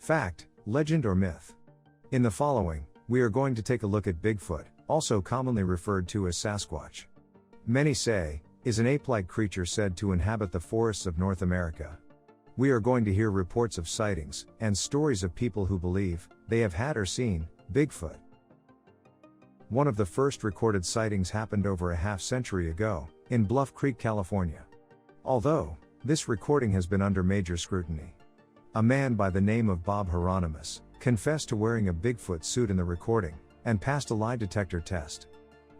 Fact, legend or myth? In the following, we are going to take a look at Bigfoot, also commonly referred to as Sasquatch. Many say, is an ape-like creature said to inhabit the forests of North America. We are going to hear reports of sightings, and stories of people who believe, they have had or seen, Bigfoot. One of the first recorded sightings happened over a half-century ago, in Bluff Creek, California. Although, this recording has been under major scrutiny. A man by the name of Bob Hieronymus confessed to wearing a Bigfoot suit in the recording, and passed a lie detector test.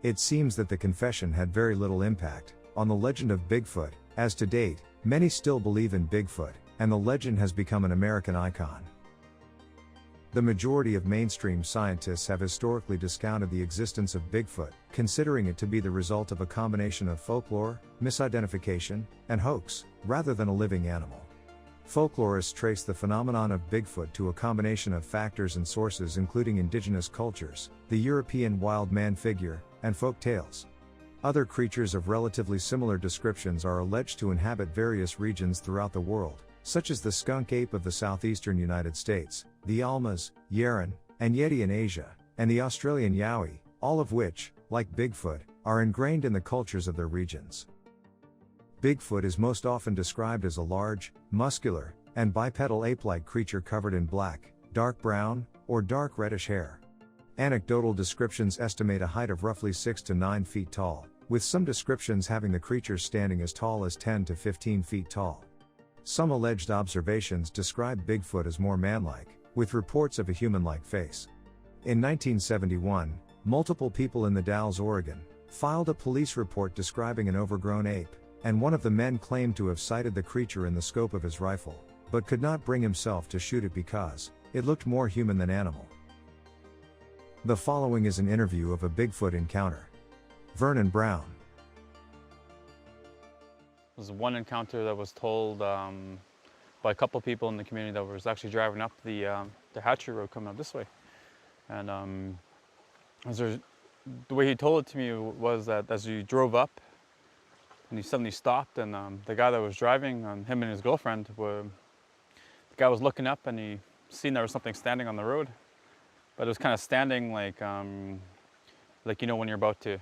It seems that the confession had very little impact on the legend of Bigfoot, as to date, many still believe in Bigfoot, and the legend has become an American icon. The majority of mainstream scientists have historically discounted the existence of Bigfoot, considering it to be the result of a combination of folklore, misidentification, and hoax, rather than a living animal. Folklorists trace the phenomenon of Bigfoot to a combination of factors and sources including indigenous cultures, the European wild man figure, and folk tales. Other creatures of relatively similar descriptions are alleged to inhabit various regions throughout the world, such as the skunk ape of the southeastern United States, the almas, yeren, and yeti in Asia, and the Australian yowie, all of which, like Bigfoot, are ingrained in the cultures of their regions. Bigfoot is most often described as a large, muscular, and bipedal ape-like creature covered in black, dark brown, or dark reddish hair. Anecdotal descriptions estimate a height of roughly 6 to 9 feet tall, with some descriptions having the creature standing as tall as 10 to 15 feet tall. Some alleged observations describe Bigfoot as more man-like, with reports of a human-like face. In 1971, multiple people in the Dalles, Oregon, filed a police report describing an overgrown ape, and one of the men claimed to have sighted the creature in the scope of his rifle, but could not bring himself to shoot it because it looked more human than animal. The following is an interview of a Bigfoot encounter. Vernon Brown. There was one encounter that was told by a couple people in the community that was actually driving up the hatchery road coming up this way. And the way he told it to me was that as you drove up, and he suddenly stopped, and the guy that was driving, him and his girlfriend, the guy was looking up and he seen there was something standing on the road, but it was kind of standing like you know when you're about to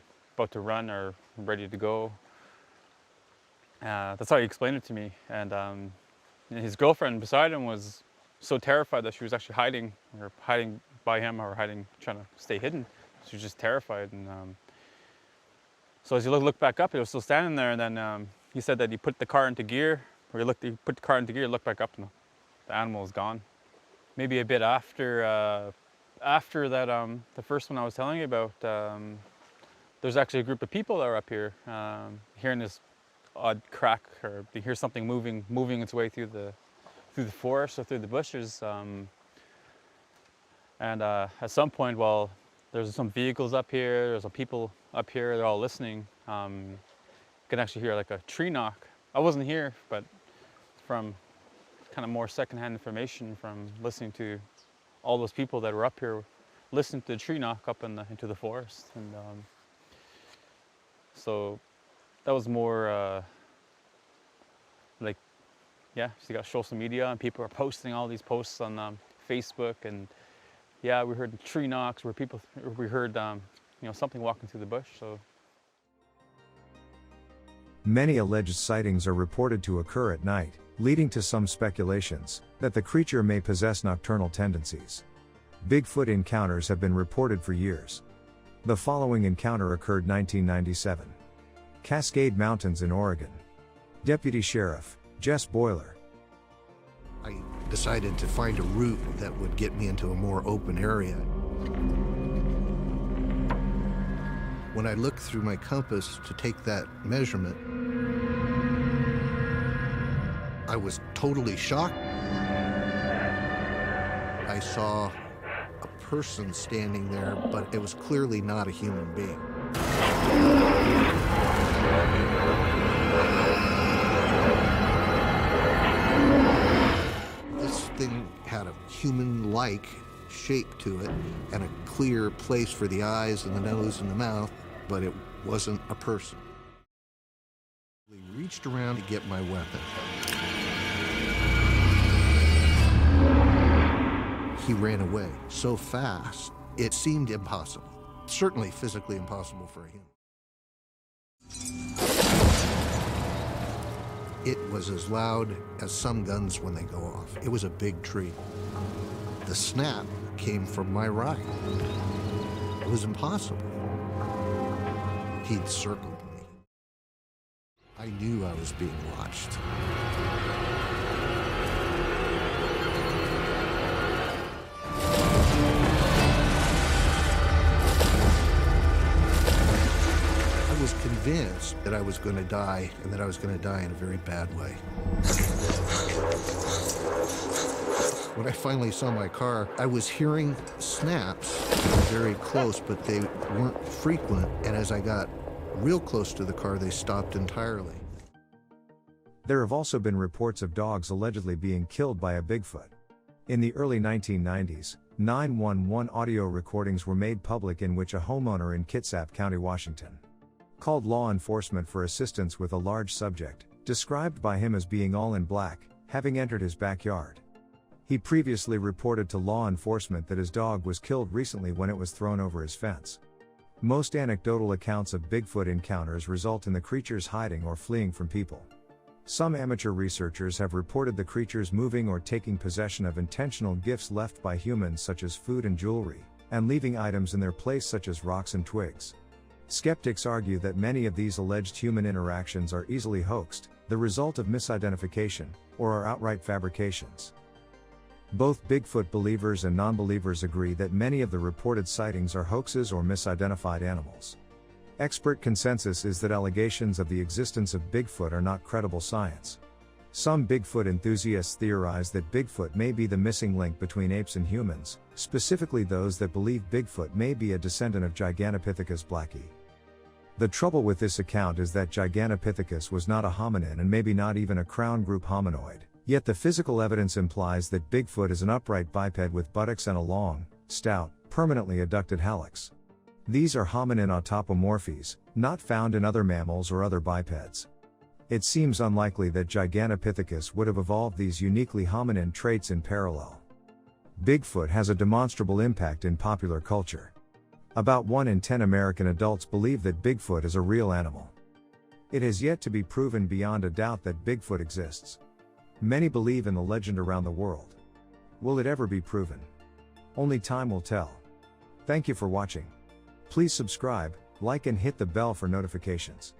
run or ready to go. That's how he explained it to me, and his girlfriend beside him was so terrified that she was actually hiding by him, or trying to stay hidden. She was just terrified, and so as he looked back up, he was still standing there, and then he said that he put the car into gear, he put the car into gear, looked back up, and the animal was gone. Maybe a bit after that, the first one I was telling you about, there's actually a group of people that are up here, hearing this odd crack, or they hear something moving its way through the forest or through the bushes, and at some point, while there's some vehicles up here, there's some people up here, they're all listening. You can actually hear like a tree knock. I wasn't here, but from kind of more secondhand information from listening to all those people that were up here listening to the tree knock up into the forest. And so that was more so you got social media, and people are posting all these posts on Facebook, and yeah, we heard tree knocks where we heard something walking through the bush. So many alleged sightings are reported to occur at night, leading to some speculations that the creature may possess nocturnal tendencies. Bigfoot encounters have been reported for years. The following encounter occurred 1997. Cascade Mountains in Oregon. Deputy Sheriff Jess Boiler. I decided to find a route that would get me into a more open area. When I looked through my compass to take that measurement, I was totally shocked. I saw a person standing there, but it was clearly not a human being. This thing had a human-like shape to it and a clear place for the eyes and the nose and the mouth, but it wasn't a person. I reached around to get my weapon. he ran away so fast, it seemed impossible. Certainly physically impossible for him. It was as loud as some guns when they go off. It was a big tree. The snap came from my right. It was impossible. He'd circled me. I knew I was being watched. I was convinced that I was going to die, and that I was going to die in a very bad way. When I finally saw my car, I was hearing snaps very close, but they weren't frequent, and as I got real close to the car, they stopped entirely. There have also been reports of dogs allegedly being killed by a Bigfoot. In the early 1990s, 911 audio recordings were made public in which a homeowner in Kitsap County, Washington, called law enforcement for assistance with a large subject, described by him as being all in black, having entered his backyard. He previously reported to law enforcement that his dog was killed recently when it was thrown over his fence. Most anecdotal accounts of Bigfoot encounters result in the creatures hiding or fleeing from people. Some amateur researchers have reported the creatures moving or taking possession of intentional gifts left by humans such as food and jewelry, and leaving items in their place such as rocks and twigs. Skeptics argue that many of these alleged human interactions are easily hoaxed, the result of misidentification, or are outright fabrications. Both Bigfoot believers and non-believers agree that many of the reported sightings are hoaxes or misidentified animals. Expert consensus is that allegations of the existence of Bigfoot are not credible science. Some Bigfoot enthusiasts theorize that Bigfoot may be the missing link between apes and humans, specifically those that believe Bigfoot may be a descendant of Gigantopithecus blacki. The trouble with this account is that Gigantopithecus was not a hominin and maybe not even a crown group hominoid, yet the physical evidence implies that Bigfoot is an upright biped with buttocks and a long, stout, permanently adducted hallux. These are hominin autapomorphies, not found in other mammals or other bipeds. It seems unlikely that Gigantopithecus would have evolved these uniquely hominin traits in parallel. Bigfoot has a demonstrable impact in popular culture. About 1 in 10 American adults believe that Bigfoot is a real animal. It has yet to be proven beyond a doubt that Bigfoot exists. Many believe in the legend around the world. Will it ever be proven? Only time will tell. Thank you for watching. Please subscribe, like and hit the bell for notifications.